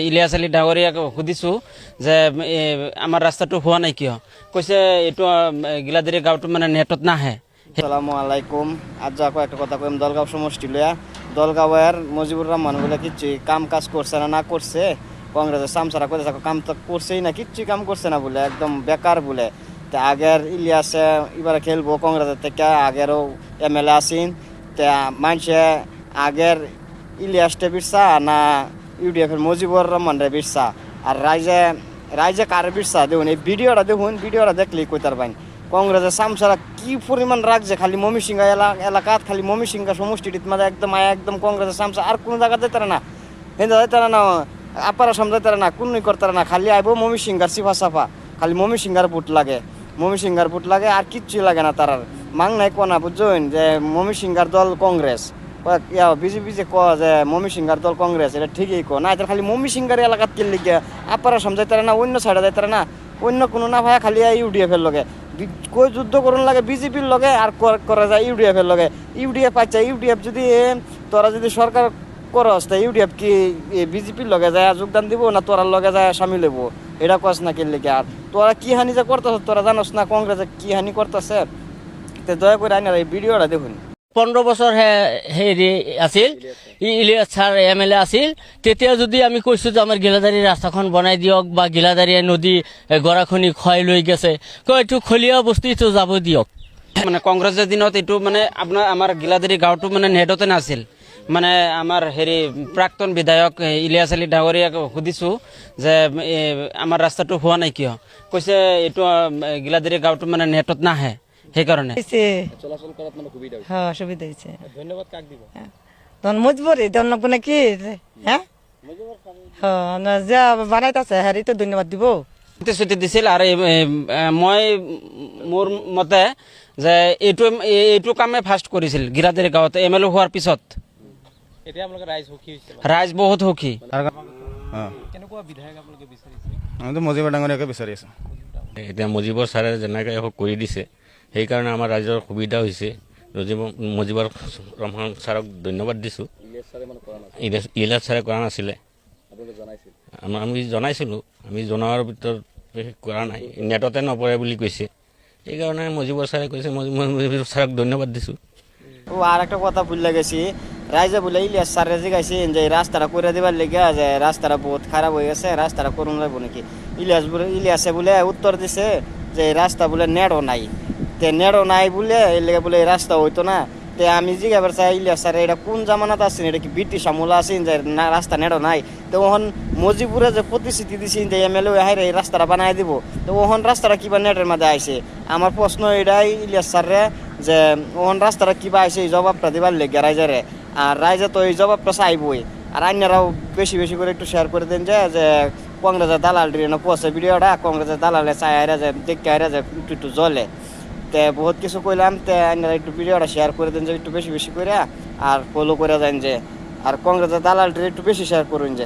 ইলিয়াছ আলী ডাঙৰীয়াক সুধিছোঁ যে আমাৰ ৰাস্তাটো হোৱা নাই কিয়। কৈছে এইটো গিলাদাৰী গাঁৱটো মানে নেটত নাহে। আসসালামু আলাইকুম। আজ আকৌ একটা কথা কইম দলগাঁও সমষ্টি লয়া দলগাঁওয়ের মজিবুর রহমান বলে কিচ্ছু কাম কাজ করছে না করছে কংগ্রেসের সামসারা করে কাম তো করছেই না, কিচ্ছু কাম করছে না বলে একদম বেকার বলে। তা আগের ইলিয়াসে এবারে খেলবো কংগ্রেসের থেকে, আগেরও এমএলএ আসিন। তা মানুষে আগের ইলিয়াসটা বিরসা না ইউডিএফের মজিবুর রহমান রে বিরসা, আর রাইজে কারে বিরসা দেখুন। এই ভিডিওটা দেখলেই কইতার বাইন কংগ্রেসের সামসারা কি পরিমাণ রাখছে খালি ময়মনসিংহ এলাকাত, খালি ময়মনসিংহ সমষ্টিটিত মানে একদম কংগ্রেসের সামসা আর কোনো জায়গা যেতে না, হেন্দা যেতে না, আপারা সমঝাইতে না, কোনই করতে না, খালি আইব ময়মনসিংহার সিফা সাফা, খালি ময়মনসিংহার ভোট লাগে আর কিচ্ছুই লাগে না তার। মাং নাই কোনা বুঝছেন যে ময়মনসিংহার দল কংগ্রেস, বিজেপি যে যে ময়মনসিংহার দল কংগ্রেস, এটা ঠিকই না, এটা খালি ময়মনসিংহার এলাকাত কিনলে গিয়ে আপারা সমঝাইতে না, অন্য সাইডে যাইতে না, অন্য কোনো না ভাই খালি ইউডিএফের লগে কই যুদ্ধ করুন লাগে বিজেপির লগে আর করা যায় ইউডিএফের লগে। ইউডিএফ আচ্ছা ইউডিএফ যদি তোরা যদি সরকার করস তা ইউডিএফ কি বিজেপির লগে যায় যোগদান দিব না তোরার লগে যায় সামিল হইব? এটা কস না কিনলে কি। আর তোরা কি হানি যে করতেছ তোরা জানোস না কংগ্রেসে কি হানি করতেছে? তো দয়া করে আইনার এই ভিডিওটা দেখুন। 15 বছৰ হেৰি আছিল ইলিয়াছ ছাৰ এমএলএ আছিল, তেতিয়া যদি আমি কৈছোঁ যে আমাৰ গিলাদাৰী ৰাস্তাখন বনাই দিয়ক বা গিলাদাৰীয়ে নদী গৰাখনি খোৱাই লৈ গৈছে, এইটো খলীয়া বস্তু এইটো যাব দিয়ক। মানে কংগ্ৰেছৰ দিনত এইটো মানে আমাৰ গিলাদাৰী গাঁৱটো মানে নেটতে নাছিল। মানে আমাৰ প্ৰাক্তন বিধায়ক ইলিয়াছ আলী ডাঙৰীয়াক সুধিছোঁ যে আমাৰ ৰাস্তাটো হোৱা নাই কিয়। কৈছে এইটো গিলাদাৰী গাঁৱটো মানে নেটত নাহে, সেইকাৰণে চলাচল করার মানে সুবিধা হয়েছে। হ্যাঁ সুবিধা হয়েছে। ধন্যবাদ কাক দিব? তখন মজবুরি ধন্যবাদ নাকি হ্যাঁ হ্যাঁ যা বানাইতেছে হ্যাঁ তো ধন্যবাদ দিব। প্ৰতিশ্ৰুতি দিছিল আৰু মই মোৰ মতে যে এইটো কামে ফাৰ্ষ্ট কৰিছিল গিলাদাৰী গাঁৱত এমএলএ হোৱাৰ পিছত। এতিয়া আপোনালোকে ৰাইজ সুখী হৈছে? ৰাইজ বহুত সুখী। কেনেকুৱা বিধায়ক আপোনালোকে বিচাৰিছে? আমিতো মজিবৰ ডাঙৰীয়াকে বিচাৰি আছোঁ। এতিয়া মজিবৰ ছাৰে যেনেকৈ কৰি দিছে সেইকাৰণে আমাৰ ৰাইজৰ সুবিধা হৈছে। মজিবৰ ৰহমান ছাৰক ধন্যবাদ দিছোঁ। ইলিয়াছ ছাৰে কৰা নাছিলে, আমি জনাইছিলোঁ, আমি জনোৱাৰ ভিতৰত কৰা নাই, নেটতে নপৰে বুলি কৈছে। সেইকাৰণে মজিবৰ ছাৰে কৈছে, মজিবৰ ছাৰক ধন্যবাদ দিছোঁ। ও আর একটা কথা ভুলে গেছি, রাইজে বলে ইলিয়াস স্যারে জিগাইছেন যে রাস্তাটা করে দেবার লেগে যে রাস্তাটা বহুত খারাপ হয়ে গেছে, রাস্তাটা করুন লাগবো নাকি। ইলিয়াসে বলে উত্তর দিছে যে রাস্তা বলে নেড়ো নাই, তে নেড়ো নাই বলে এর লেগে বলে রাস্তা হইতো না। তে আমি জিগাবার চাই ইলিয়াস স্যার এটা কোন জামানাত আছেন, এটা কি ব্রিটিশ আমল আছেন যে রাস্তা নেড়ো নাই? তো ওহন মজিবুরে যে প্রতিশ্রুতি দিছেন যে এমএলএ হাইরে এই রাস্তাটা বানাই দিব, তো ওহন রাস্তাটা কিবা নেটের মধ্যে আইছে? আমার প্রশ্ন এটাই ইলিয়াস স্যাররে যে ওহন রাস্তাটা কিবা আইছে এই জবাবটা দিবার লেগে রাইজারে। আর রাইজে তো এই জবাবটা চাইবই। আর আইনারাও বেশি বেশি করে একটু শেয়ার করে দেন যে কংগ্রেসের দালাল না পোষে ভিডিওটা, কংগ্রেসের দালালে চাই আইরা যে দেখতে আইরা যে একটু জ্বলে। তে বহুত কিছু কইলাম, তে আইনারা একটু ভিডিওটা শেয়ার করে দেন যে একটু বেশি বেশি করে, আর ফলো করে যান যে, আর কংগ্রেসের দালালটি একটু বেশি শেয়ার করুন যে।